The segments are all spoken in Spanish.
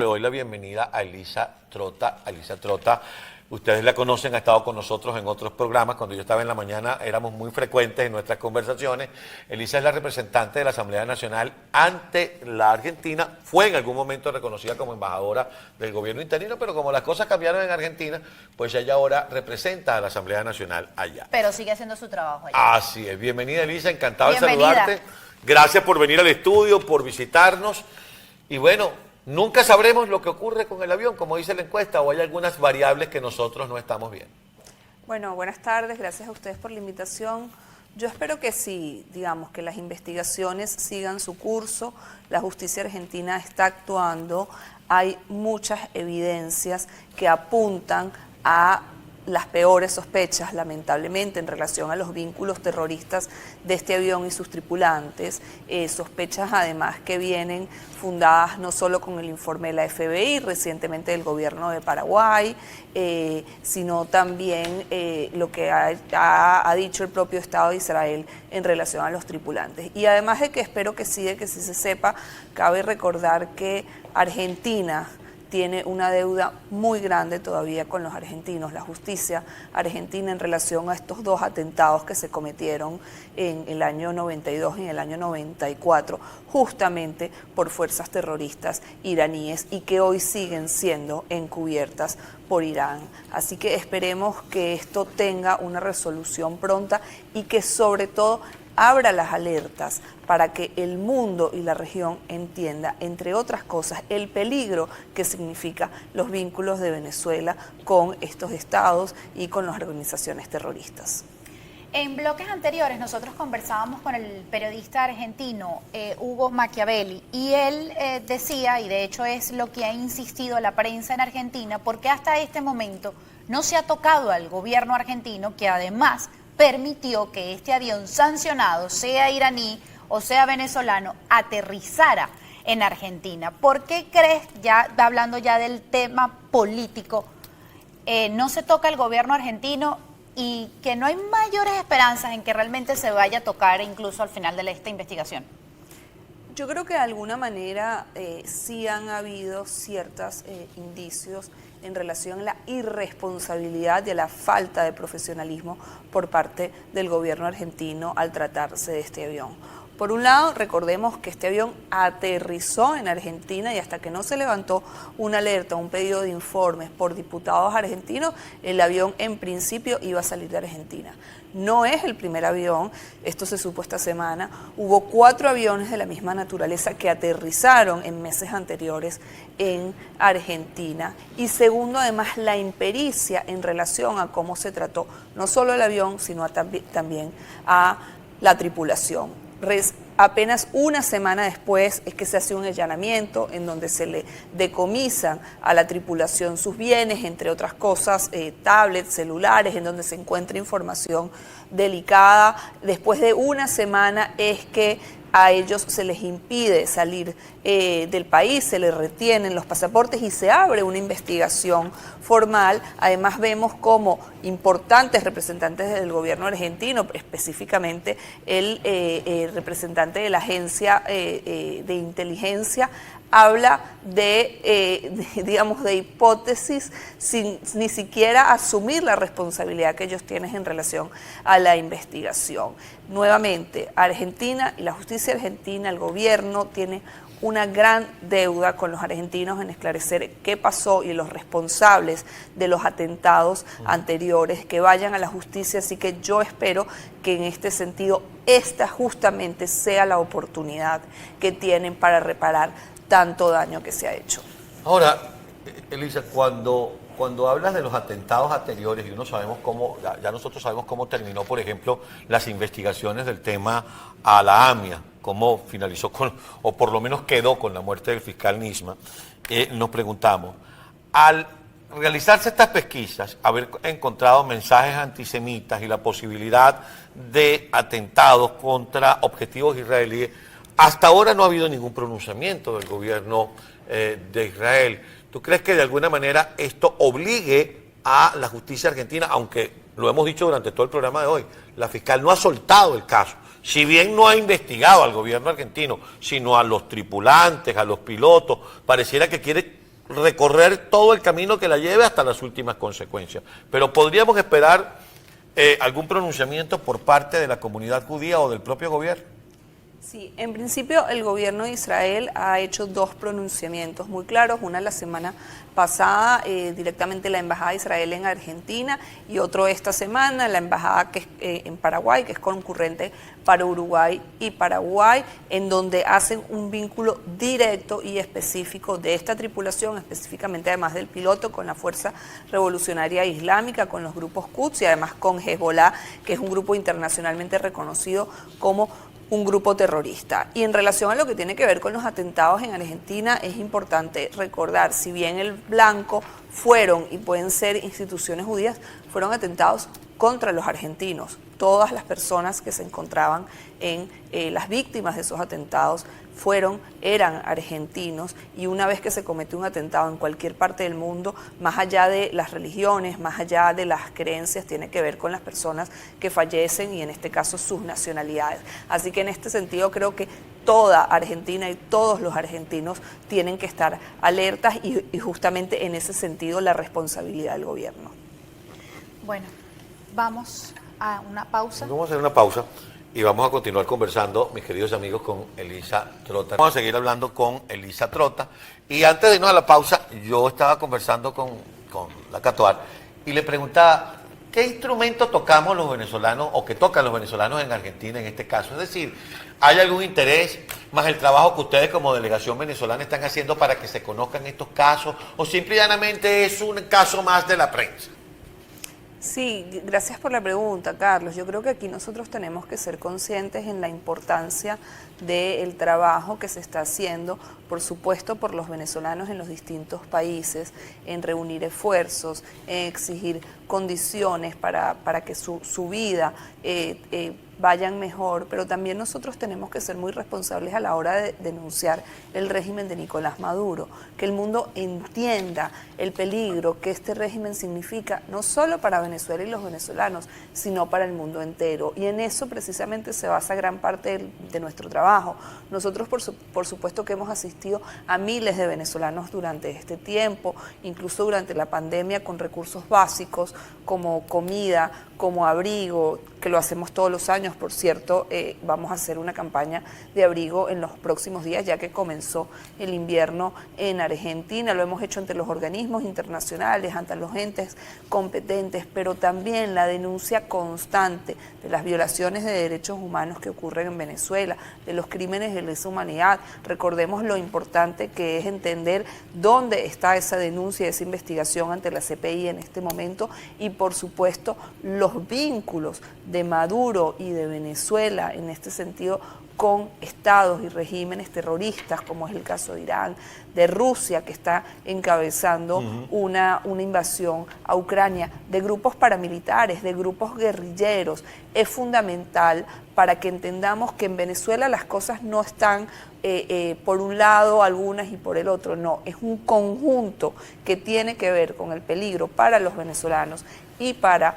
Le doy la bienvenida a Elisa Trota. Elisa Trota, ustedes la conocen, ha estado con nosotros en otros programas. Cuando yo estaba en la mañana éramos muy frecuentes en nuestras conversaciones. Elisa es la representante de la Asamblea Nacional ante la Argentina. Fue en algún momento reconocida como embajadora del gobierno interino, pero como las cosas cambiaron en Argentina, pues ella ahora representa a la Asamblea Nacional allá. Pero sigue haciendo su trabajo allá. Así es. Bienvenida, Elisa. Encantado de Bienvenida. saludarte. Gracias por venir al estudio, por visitarnos. Y bueno, nunca sabremos lo que ocurre con el avión, como dice la encuesta, o hay algunas variables que nosotros no estamos viendo. Bueno, buenas tardes, gracias a ustedes por la invitación. Yo espero que sí, digamos, que las investigaciones sigan su curso, la justicia argentina está actuando, hay muchas evidencias que apuntan a las peores sospechas, lamentablemente, en relación a los vínculos terroristas de este avión y sus tripulantes, sospechas además que vienen fundadas no solo con el informe de la FBI, recientemente del gobierno de Paraguay, sino también lo que ha dicho el propio Estado de Israel en relación a los tripulantes. Y además de que espero que sí se sepa, cabe recordar que Argentina tiene una deuda muy grande todavía con los argentinos, la justicia argentina en relación a estos dos atentados que se cometieron en el año 92 y en el año 94, justamente por fuerzas terroristas iraníes y que hoy siguen siendo encubiertas por Irán. Así que esperemos que esto tenga una resolución pronta y que sobre todo abra las alertas para que el mundo y la región entienda, entre otras cosas, el peligro que significa los vínculos de Venezuela con estos estados y con las organizaciones terroristas. En bloques anteriores nosotros conversábamos con el periodista argentino Hugo Machiavelli y él decía, y de hecho es lo que ha insistido la prensa en Argentina, porque hasta este momento no se ha tocado al gobierno argentino, que además permitió que este avión sancionado, sea iraní o sea venezolano, aterrizara en Argentina. ¿Por qué crees, ya hablando ya del tema político, no se toca el gobierno argentino y que no hay mayores esperanzas en que realmente se vaya a tocar incluso al final de esta investigación? Yo creo que de alguna manera sí han habido ciertos indicios en relación a la irresponsabilidad y a la falta de profesionalismo por parte del gobierno argentino al tratarse de este avión. Por un lado, recordemos que este avión aterrizó en Argentina y hasta que no se levantó una alerta, un pedido de informes por diputados argentinos, el avión en principio iba a salir de Argentina. No es el primer avión, esto se supo esta semana, hubo 4 aviones de la misma naturaleza que aterrizaron en meses anteriores en Argentina. Y segundo, además, la impericia en relación a cómo se trató no solo el avión, sino también a la tripulación. Apenas una semana después es que se hace un allanamiento en donde se le decomisan a la tripulación sus bienes, entre otras cosas, tablets, celulares, en donde se encuentra información delicada. Después de una semana es que a ellos se les impide salir del país, se les retienen los pasaportes y se abre una investigación formal. Además vemos como importantes representantes del gobierno argentino, específicamente el representante de la agencia de inteligencia, habla digamos, de hipótesis sin ni siquiera asumir la responsabilidad que ellos tienen en relación a la investigación. Nuevamente, Argentina y la justicia argentina, el gobierno tiene una gran deuda con los argentinos en esclarecer qué pasó y los responsables de los atentados anteriores que vayan a la justicia, así que yo espero que en este sentido esta justamente sea la oportunidad que tienen para reparar tanto daño que se ha hecho. Ahora, Elisa, cuando hablas de los atentados anteriores, y sabemos cómo, ya nosotros sabemos cómo terminó, por ejemplo, las investigaciones del tema a la AMIA, cómo finalizó con, o por lo menos quedó con la muerte del fiscal Nisma, nos preguntamos, al realizarse estas pesquisas, haber encontrado mensajes antisemitas y la posibilidad de atentados contra objetivos israelíes, hasta ahora no ha habido ningún pronunciamiento del gobierno de Israel. ¿Tú crees que de alguna manera esto obligue a la justicia argentina, aunque lo hemos dicho durante todo el programa de hoy, la fiscal no ha soltado el caso, si bien no ha investigado al gobierno argentino, sino a los tripulantes, a los pilotos, pareciera que quiere recorrer todo el camino que la lleve hasta las últimas consecuencias. Pero podríamos esperar algún pronunciamiento por parte de la comunidad judía o del propio gobierno. Sí, en principio el gobierno de Israel ha hecho dos pronunciamientos muy claros, una la semana pasada directamente la Embajada de Israel en Argentina y otro esta semana la Embajada que es, en Paraguay, que es concurrente para Uruguay y Paraguay, en donde hacen un vínculo directo y específico de esta tripulación, específicamente además del piloto, con la Fuerza Revolucionaria Islámica, con los grupos Quds y además con Hezbollah, que es un grupo internacionalmente reconocido como un grupo terrorista. Y en relación a lo que tiene que ver con los atentados en Argentina, es importante recordar, si bien el blanco fueron y pueden ser instituciones judías, fueron atentados contra los argentinos. Todas las personas que se encontraban en las víctimas de esos atentados eran argentinos, y una vez que se comete un atentado en cualquier parte del mundo, más allá de las religiones, más allá de las creencias, tiene que ver con las personas que fallecen y en este caso sus nacionalidades. Así que en este sentido creo que toda Argentina y todos los argentinos tienen que estar alertas y justamente en ese sentido la responsabilidad del gobierno. Bueno, vamos a una pausa. Vamos a hacer una pausa y vamos a continuar conversando, mis queridos amigos, con Elisa Trota. Vamos a seguir hablando con Elisa Trota. Y antes de irnos a la pausa, yo estaba conversando con la Catoar y le preguntaba, ¿qué instrumento tocamos los venezolanos o que tocan los venezolanos en Argentina en este caso? Es decir, ¿hay algún interés más el trabajo que ustedes como delegación venezolana están haciendo para que se conozcan estos casos o simple y llanamente es un caso más de la prensa? Sí, gracias por la pregunta, Carlos. Yo creo que aquí nosotros tenemos que ser conscientes en la importancia del trabajo que se está haciendo, por supuesto, por los venezolanos en los distintos países, en reunir esfuerzos, en exigir condiciones para que su vida vayan mejor, pero también nosotros tenemos que ser muy responsables a la hora de denunciar el régimen de Nicolás Maduro, que el mundo entienda el peligro que este régimen significa, no solo para Venezuela y los venezolanos, sino para el mundo entero. Y en eso precisamente se basa gran parte de nuestro trabajo. Nosotros, por supuesto, que hemos asistido a miles de venezolanos durante este tiempo, incluso durante la pandemia, con recursos básicos como comida, como abrigo, que lo hacemos todos los años. Por cierto, vamos a hacer una campaña de abrigo en los próximos días, ya que comenzó el invierno en Argentina. Lo hemos hecho ante los organismos internacionales, ante los entes competentes, pero también la denuncia constante de las violaciones de derechos humanos que ocurren en Venezuela, de los crímenes de lesa humanidad. Recordemos lo importante que es entender dónde está esa denuncia, esa investigación ante la CPI en este momento, y por supuesto los vínculos de Maduro y de Venezuela en este sentido con estados y regímenes terroristas, como es el caso de Irán, de Rusia, que está encabezando una invasión a Ucrania, de grupos paramilitares, de grupos guerrilleros. Es fundamental para que entendamos que en Venezuela las cosas no están por un lado algunas y por el otro, no, es un conjunto que tiene que ver con el peligro para los venezolanos y para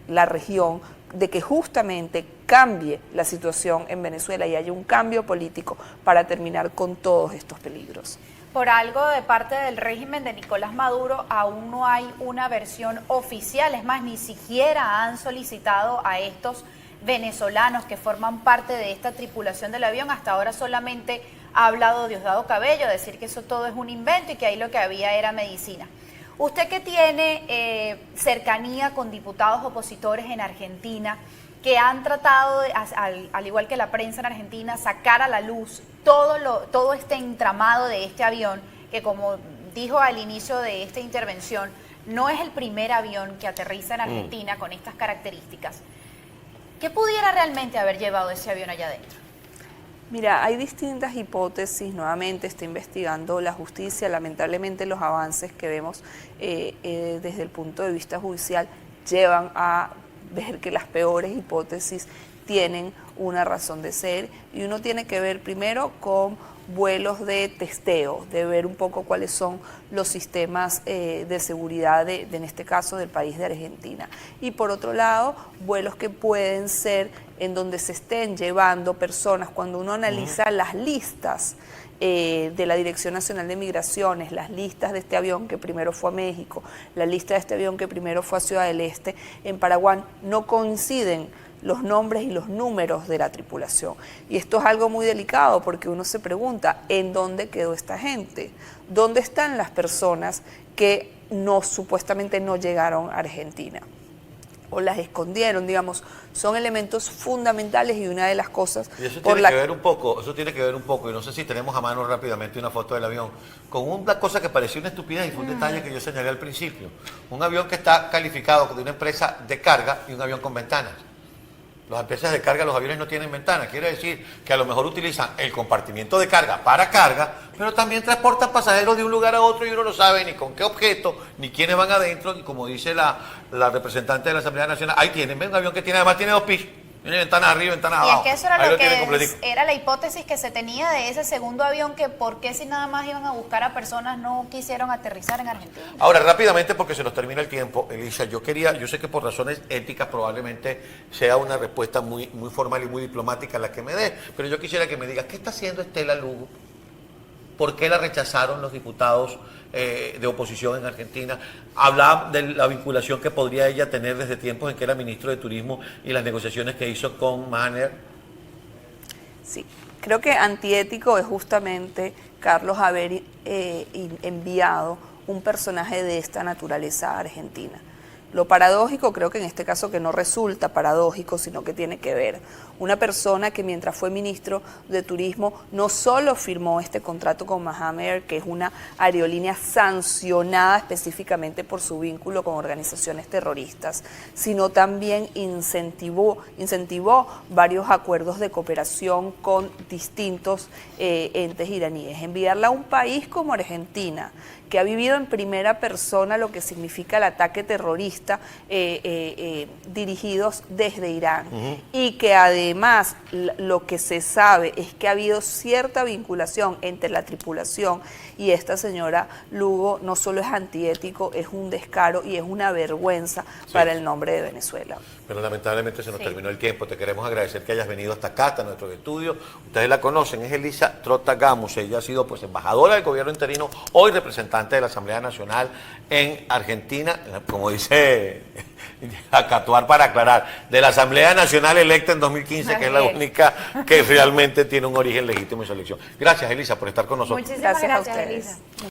la región, de que justamente cambie la situación en Venezuela y haya un cambio político para terminar con todos estos peligros. Por algo de parte del régimen de Nicolás Maduro aún no hay una versión oficial, es más, ni siquiera han solicitado a estos venezolanos que forman parte de esta tripulación del avión. Hasta ahora solamente ha hablado Diosdado Cabello, decir que eso todo es un invento y que ahí lo que había era medicina. Usted que tiene cercanía con diputados opositores en Argentina, que han tratado, al igual que la prensa en Argentina, sacar a la luz todo este entramado de este avión, que como dijo al inicio de esta intervención, no es el primer avión que aterriza en Argentina con estas características. ¿Qué pudiera realmente haber llevado ese avión allá adentro? Mira, hay distintas hipótesis, nuevamente está investigando la justicia, lamentablemente los avances que vemos desde el punto de vista judicial llevan a ver que las peores hipótesis tienen una razón de ser, y uno tiene que ver primero con vuelos de testeo, de ver un poco cuáles son los sistemas de seguridad en este caso del país de Argentina, y por otro lado vuelos que pueden ser en donde se estén llevando personas. Cuando uno analiza las listas de la Dirección Nacional de Migraciones, las listas de este avión que primero fue a México, la lista de este avión que primero fue a Ciudad del Este, en Paraguay no coinciden los nombres y los números de la tripulación. Y esto es algo muy delicado porque uno se pregunta, ¿en dónde quedó esta gente? ¿Dónde están las personas que supuestamente no llegaron a Argentina? O las escondieron, digamos, son elementos fundamentales y una de las cosas y eso tiene que ver un poco, y no sé si tenemos a mano rápidamente una foto del avión, con una cosa que parecía una estupidez y fue un detalle que yo señalé al principio. Un avión que está calificado de una empresa de carga y un avión con ventanas. Las empresas de carga, los aviones no tienen ventanas, quiere decir que a lo mejor utilizan el compartimiento de carga para carga, pero también transportan pasajeros de un lugar a otro y uno no sabe ni con qué objeto, ni quiénes van adentro, y como dice la representante de la Asamblea Nacional, ahí tienen, ven, un avión que además tiene 2 pisos, tiene ventanas arriba y ventanas abajo. Y es que eso era ahí lo tienen que completico. era la hipótesis que se tenía de ese segundo avión, que por qué si nada más iban a buscar a personas no quisieron aterrizar en Argentina. Ahora, rápidamente, porque se nos termina el tiempo, Elisa, yo sé que por razones éticas probablemente sea una respuesta muy formal y muy diplomática la que me dé, pero yo quisiera que me digas, ¿qué está haciendo Estela Lugo? ¿Por qué la rechazaron los diputados de oposición en Argentina? Hablaba de la vinculación que podría ella tener desde tiempos en que era ministro de Turismo y las negociaciones que hizo con Mahner. Sí, creo que antiético es justamente, Carlos, haber enviado un personaje de esta naturaleza a Argentina. Lo paradójico, creo que en este caso que no resulta paradójico, sino que tiene que ver. Una persona que mientras fue ministro de Turismo no solo firmó este contrato con Mahmer, que es una aerolínea sancionada específicamente por su vínculo con organizaciones terroristas, sino también incentivó varios acuerdos de cooperación con distintos entes iraníes. Enviarla a un país como Argentina, que ha vivido en primera persona lo que significa el ataque terrorista dirigidos desde Irán, y que además lo que se sabe es que ha habido cierta vinculación entre la tripulación y esta señora Lugo, no solo es antiético, es un descaro y es una vergüenza para el nombre de Venezuela. Pero lamentablemente se nos terminó el tiempo. Te queremos agradecer que hayas venido hasta acá, hasta nuestros estudios. Ustedes la conocen, es Elisa Trota Gamos. Ella ha sido embajadora del gobierno interino, hoy representante de la Asamblea Nacional en Argentina, como dice Acatuar para aclarar, de la Asamblea Nacional electa en 2015, que es la única que realmente tiene un origen legítimo en su elección. Gracias, Elisa, por estar con nosotros. Muchísimas gracias, a ustedes. Elisa.